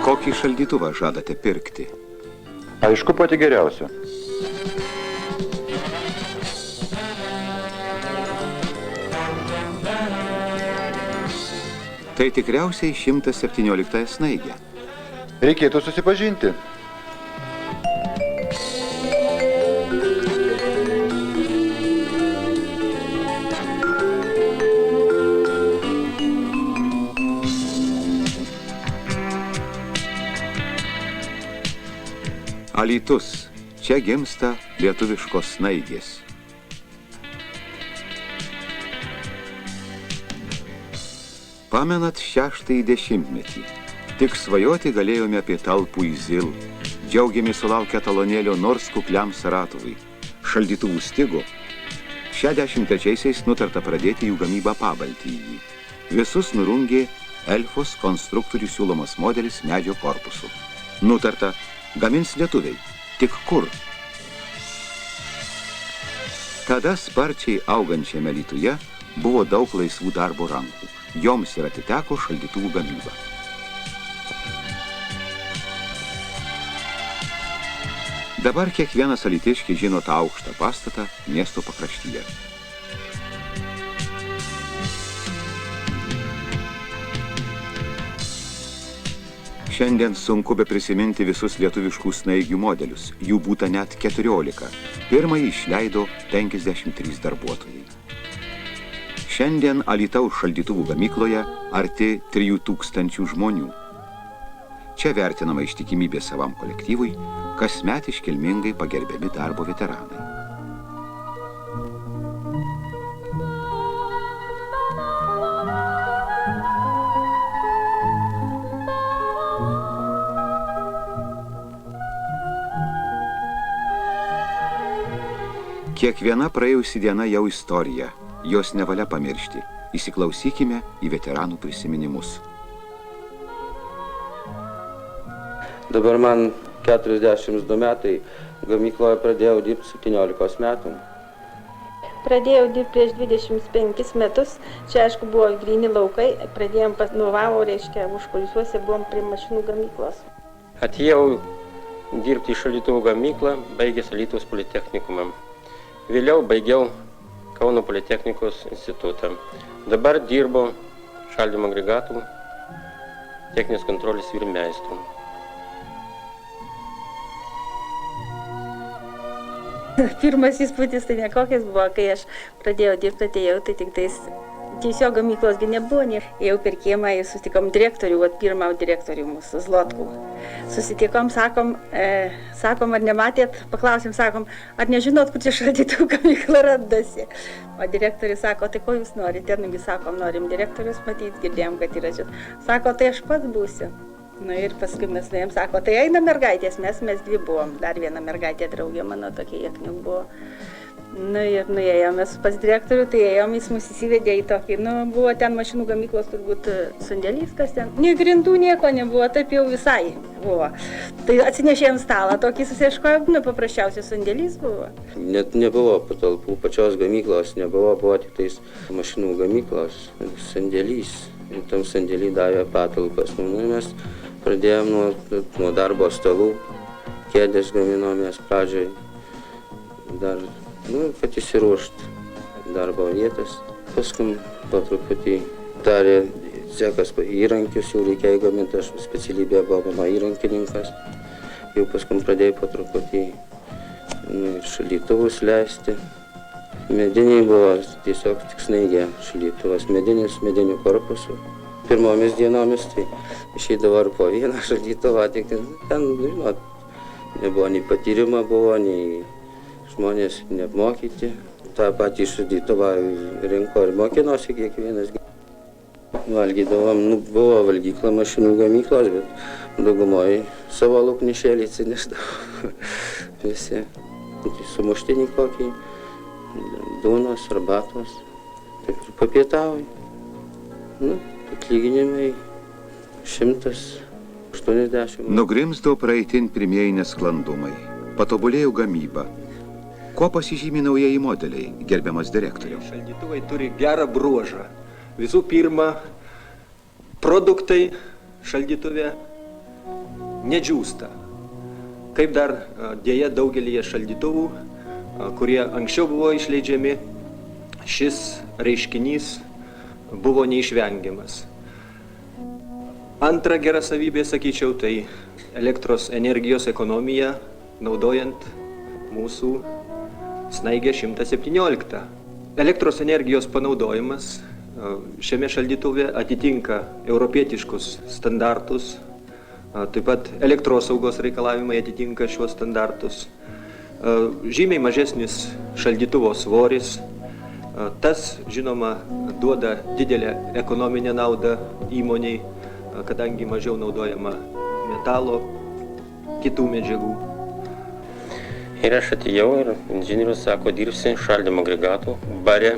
Kokį šaldytuvą žadate pirkti? Aišku, pati geriausia. Tai tikriausiai 117 snaigė. Reikėtų susipažinti. Alytus. Čia gimsta lietuviškos snaigės. Pamenat 6-ąjį dešimtmetį. Tik svajoti galėjome apie talpų į Zil. Džiaugiamės sulaukę talonėlio nors kukliam Saratovui. Šaldytuvų stigo. 63-aisiais nutarta pradėti jų gamybą Pabaltijį. Visus nurungė Elfos konstruktorių siūlomas modelis medžio korpusu. Nutarta, gamins lietuviai. Tik kur? Tada sparčiai augančiame Alytuje buvo daug laisvų darbo rankų. Joms ir atiteko šaldytuvų gamyba. Dabar kiekvienas alytiškis žino tą aukštą pastatą miesto pakraštyje. Šiandien sunku be prisiminti visus lietuviškų snaigių modelius. Jų būta net 14. Pirmąjį išleido 53 darbuotojai. Šiandien Alytaus šaldytuvų gamykloje arti 3000 žmonių. Čia vertinama ištikimybė savam kolektyvui, kasmet iškilmingai pagerbiami darbo veteranai. Kiekviena praėjusi diena jau istorija, jos nevalia pamiršti. Įsiklausykime į veteranų prisiminimus. Dabar man 42 metai, gamykloje pradėjau dirbti 17 metų. Pradėjau dirbti prieš 25 metus, čia aišku buvo gryni laukai, pradėjom nuovavo, reiškia, užkulisiuose buvom prie mašinų gamyklos. Atėjau dirbti į šaldytuvų gamyklą, baigęs Alytaus politechnikumą. Vėliau baigiau Kauno politechnikos institutą. Dabar dirbu šaldymo agregatų techninės kontrolės vyrmeistru. Pirmas įspūdis tai nekokis buvo, kai aš pradėjau dirbti, atėjau, tai tik tais tiesiog gamyklosgi nebuvo. Ėjau per kiemą ir susitikom direktorių, pirmą direktorių mūsų Zlotkų. Susitikom, sakom, ar nematėt, paklausėm, sakom, ar nežinot, kur čia šaldytuvų gamykla randasi. O direktorius sako, tai ko jūs norite? Nugi sakom, norim direktorius matyti, girdėjom, kad yra čia. Sako, tai aš pats būsiu. Nu ir paskui mes nuėjom, sako, tai eina mergaitės, mes dvi buvom. Dar viena mergaitė draugė mano tokia, jekniuk buvo. Nu ir nuėjom mes pas direktorių, tai ėjom, jis mus įsivedė į tokį, buvo ten mašinų gamyklos turbūt sandėlys, kas ten. Nė grindų nieko nebuvo, taip jau visai buvo. Tai atsinešėjom stalą, tokį susieškojom, paprasčiausias sandėlys buvo. Net nebuvo patalpų, pačios gamyklos nebuvo, buvo tik tais mašinų gamyklos sandėlys. Ir tam sandėlį davė patalpas. Mes pradėjom nuo darbo stalų, kėdės gaminomės pradžioj, dar kad įsiruošti darbo vietas. Paskui po truputį darė cekas įrankius, jau reikėjo gaminti, aš specialybė buvo mano įrankininkas. Jau paskui pradėjau po truputį šaldytuvus leisti. Mediniai buvo tiesiog tik snaigė šaldytuvas, medinių korpusų. Pirmomis dienomis tai išeidavo ar po vieną šaldytuvą, tik ten, žinot, nebuvo nei patyrimo, buvo nei žmonės neapmokyti. tą patį šaldytuvą rinko ir mokinosi kiekvienas. Valgydavom, buvo valgykla mašinų gamyklos, bet daugumoje savo lauknešėlį atsinešdavo visi. Sumuštinį kokį, duonos, arbatos, taip ir papietauju. Atlyginimai 180. Nugrimzdo praeitin pirmieji nesklandumai. Patobulėjo gamyba. Kuo pasižymi naujieji modeliai, gerbiamas direktoriau? Šaldytuvai turi gerą bruožą. Visų pirma, produktai šaldytuve nedžiūsta. Kaip dar dėja daugelį šaldytuvų, kurie anksčiau buvo išleidžiami, šis reiškinys buvo neišvengiamas. Antra gera savybė, sakyčiau, tai elektros energijos ekonomija, naudojant mūsų snaigę 117. Elektros energijos panaudojimas šiame šaldytuve atitinka europietiškus standartus, taip pat elektrosaugos reikalavimai atitinka šiuos standartus. Žymiai mažesnis šaldytuvo svoris, tas, žinoma, duoda didelę ekonominę naudą įmoniai, kadangi mažiau naudojama metalo, kitų medžiagų. Ir aš atėjau ir inžinierius sako, dirbsi šaldymo agregatų bare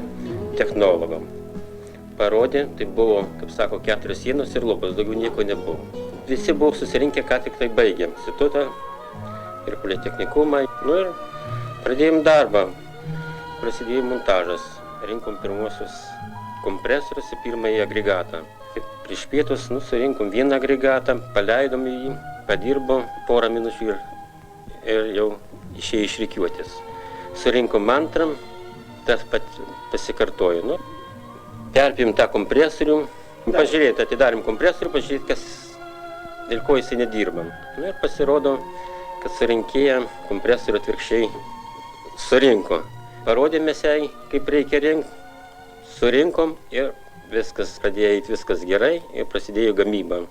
technologam. Parodė, tai buvo, kaip sako, 4 sienos ir lubos, daugiau nieko nebuvo. Visi buvo susirinkę, ką tik tai baigėm institutą ir politechnikumą. Nu ir pradėjom darbą, prasidėjo montažas, rinkom pirmuosius kompresorius į pirmąjį agregatą. Prieš pietus surinkom vieną agregatą, paleidom jį, padirbo porą minučių ir jau išėjo iš rikiuotės. Surinkom antrą, tas pasikartojo. Perpėm tą kompresorių, pažiūrėti, atidarėm kompresorių, pažiūrėti, dėl ko jisai nedirbam. Ir pasirodo, kad surinkėja kompresorių atvirkščiai surinko. Parodėmės jai, kaip reikia rinkti, surinkom ir viskas pradėjo eiti, viskas gerai ir prasidėjo gamyba.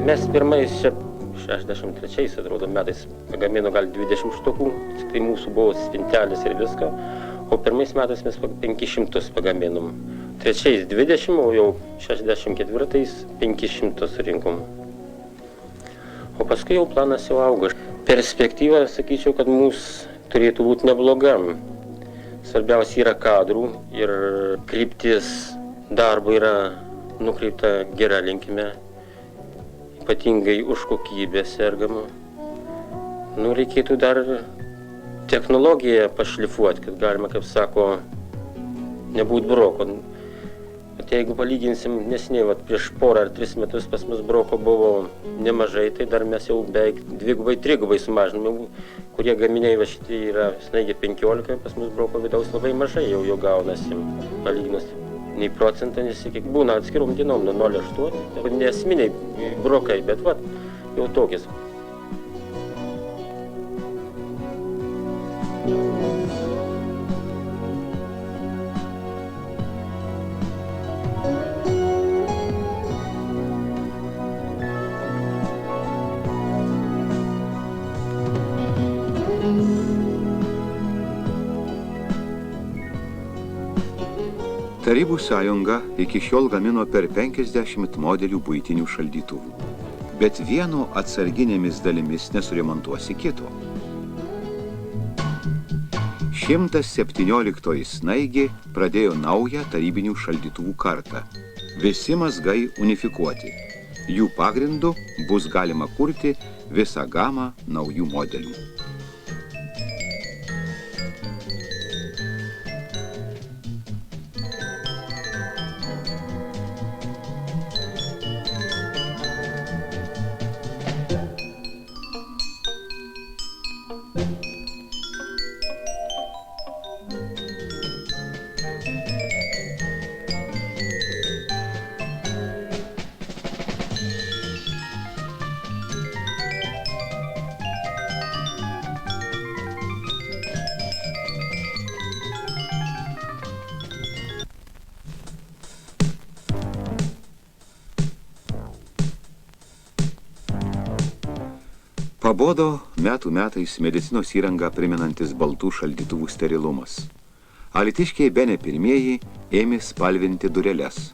Mes pirmais 63, atrodo, metais pagamino gal 20 štukų, tai mūsų buvo spintelės ir viską, o pirmais metais mes 500 pagaminom. Trečiais 20, o jau 64 500 surinkom. O paskui jau planas jau augo. Perspektyva, sakyčiau, kad mūsų turėtų būti nebloga. Svarbiausia yra kadrų ir kryptis darbo yra nukreipta gera linkme. Ypatingai už kokybę sergama. Reikėtų dar technologiją pašlifuoti, kad galima, kaip sako, nebūt broko. Bet jeigu palyginsim nesiniai, prieš porą ar 3 metus pas mus broko buvo nemažai, tai dar mes jau beveik 2-3 sumažinome, kurie gaminiai šitie yra snaigė 15, pas mus broko vidaus labai mažai jau gaunasi, palyginus. Nei procentą nesikiek. Būna atskirom dienom nuo 0,8, nesminiai brokai, bet jau tokias. Tarybų sąjunga iki šiol gamino per 50 modelių buitinių šaldytuvų, bet vieno atsarginėmis dalimis nesuremontuosi kito. 117 snaigė pradėjo naują tarybinių šaldytuvų kartą. Visi mazgai unifikuoti. Jų pagrindu bus galima kurti visą gamą naujų modelių. Pabodo metų metais medicinos įrangą primenantis baltų šaldytuvų sterilumas. Alytiškiai bene pirmieji ėmė spalvinti dureles.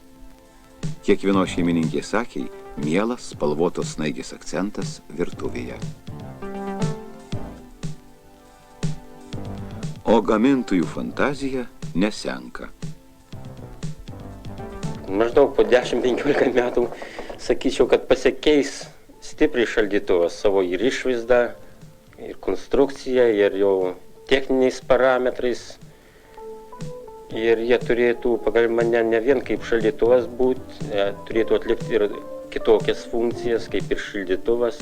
Kiekvienos šeimininkės akiai mielas spalvotos snaigės akcentas virtuvėje. O gamintojų fantazija nesenka. Maždaug po 10-15 metų sakyčiau, kad pasikeis stipriai šaldytuvas savo ir išvaizdą, ir konstrukciją, ir jo techniniais parametrais. Ir jie turėtų, pagal mane, ne vien kaip šaldytuvas būti, turėtų atlikti ir kitokias funkcijas, kaip ir šaldytuvas.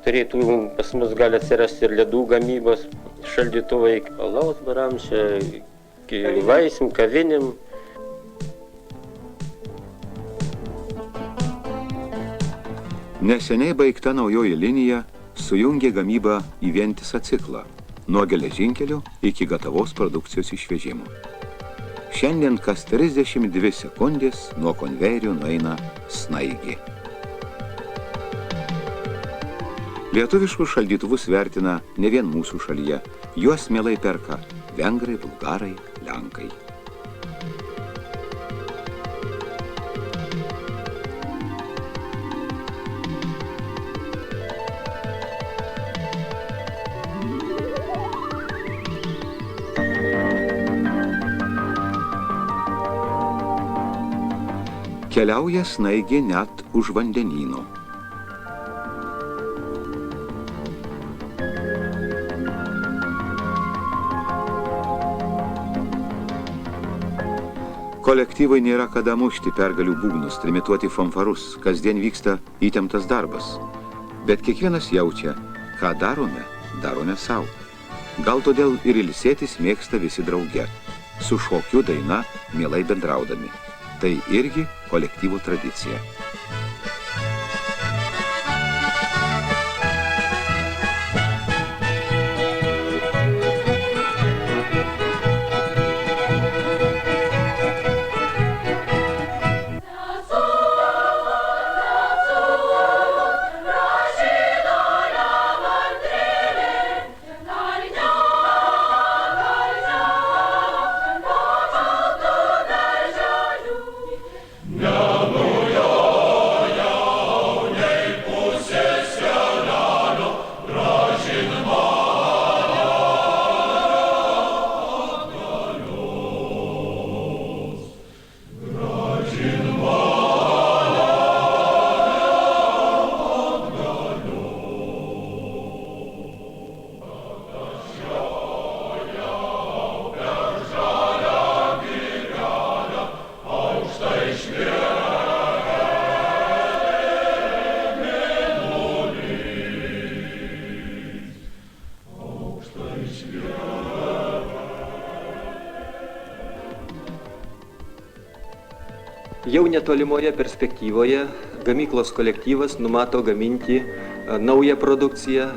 Turėtų pas mus gali atsirasti ir ledų gamybos šaldytuvai, alaus baram, čia vaisim, kavinim. Neseniai baigta naujoji linija sujungė gamybą į vientisą ciklą, nuo geležinkelio iki gatavos produkcijos išvežimo. Šiandien kas 32 sekundės nuo konvejerio nueina snaigė. Lietuviškus šaldytuvus vertina ne vien mūsų šalyje, juos mielai perka vengrai, bulgarai, lenkai. Keliauja snaigė net už vandenyno. Kolektyvai nėra kada mušti pergalių būgnus, trimituoti fanfarus, kasdien vyksta įtemptas darbas. Bet kiekvienas jaučia, ką darome sau. Gal todėl ir ilsėtis mėgsta visi drauge, su šokiu daina mielai bendraudami. Tai irgi kolektyvo tradicija. Jau netolimoje perspektyvoje gamyklos kolektyvas numato gaminti naują produkciją,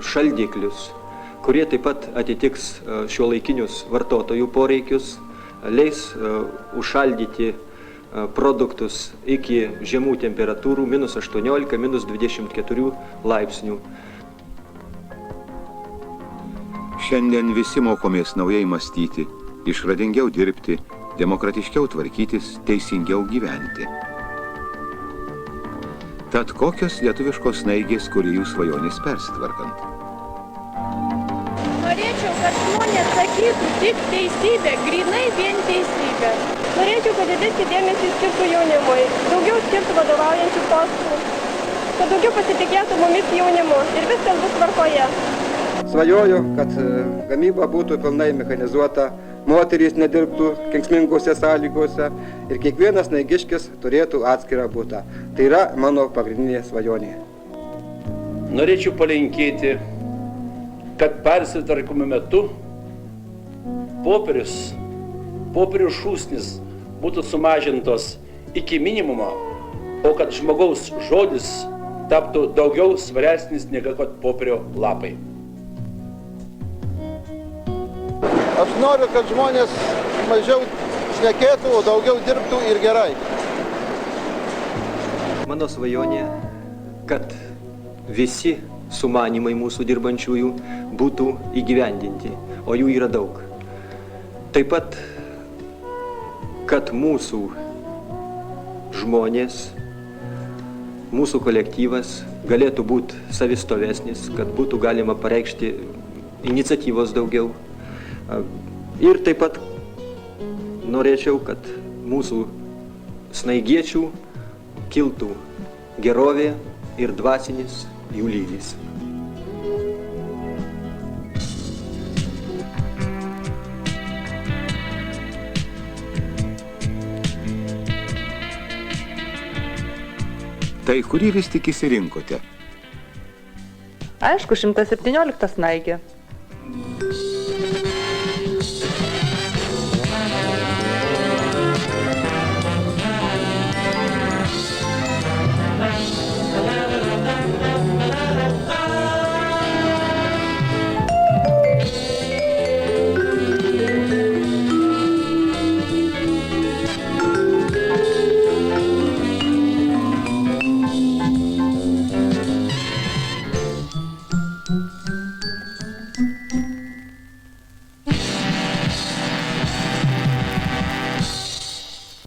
šaldiklius, kurie taip pat atitiks šiuolaikinius vartotojų poreikius, leis užšaldyti produktus iki žemų temperatūrų -18, -24 laipsnių. Šiandien visi mokomės naujai mąstyti, išradingiau dirbti, demokratiškiau tvarkytis, teisingiau gyventi. Tad kokios lietuviškos snaigės kūrėjų svajonės persitvarkant? Norėčiau, kad žmonės sakytų tik teisybę, grynai vien teisybę. Norėčiau, kad didesnį dėmesį skirtų jaunimui, daugiau skirtų vadovaujančių postų, kad daugiau pasitikėtų mumis jaunimu ir viskas bus tvarkoje. Svajoju, kad gamyba būtų pilnai mechanizuota, moterys nedirbtų kenksmingose sąlygose ir kiekvienas snaigiškis turėtų atskirą butą. Tai yra mano pagrindinė svajonė. Norėčiau palinkėti, kad persitvarkymo metu popierių šūsnis būtų sumažintos iki minimumo, o kad žmogaus žodis taptų daugiau svaresnis negu kad popierio lapai. Aš noriu, kad žmonės mažiau šnekėtų, o daugiau dirbtų ir gerai. Mano svajonė, kad visi sumanymai mūsų dirbančiųjų būtų įgyvendinti, o jų yra daug. Taip pat, kad mūsų žmonės, mūsų kolektyvas galėtų būti savistovesnis, kad būtų galima pareikšti iniciatyvos daugiau. Ir taip pat norėčiau, kad mūsų snaigiečių kiltų gerovė ir dvasinis jų lygis. Tai kurį vis tik išsirinkote? Aišku, 117 snaigė.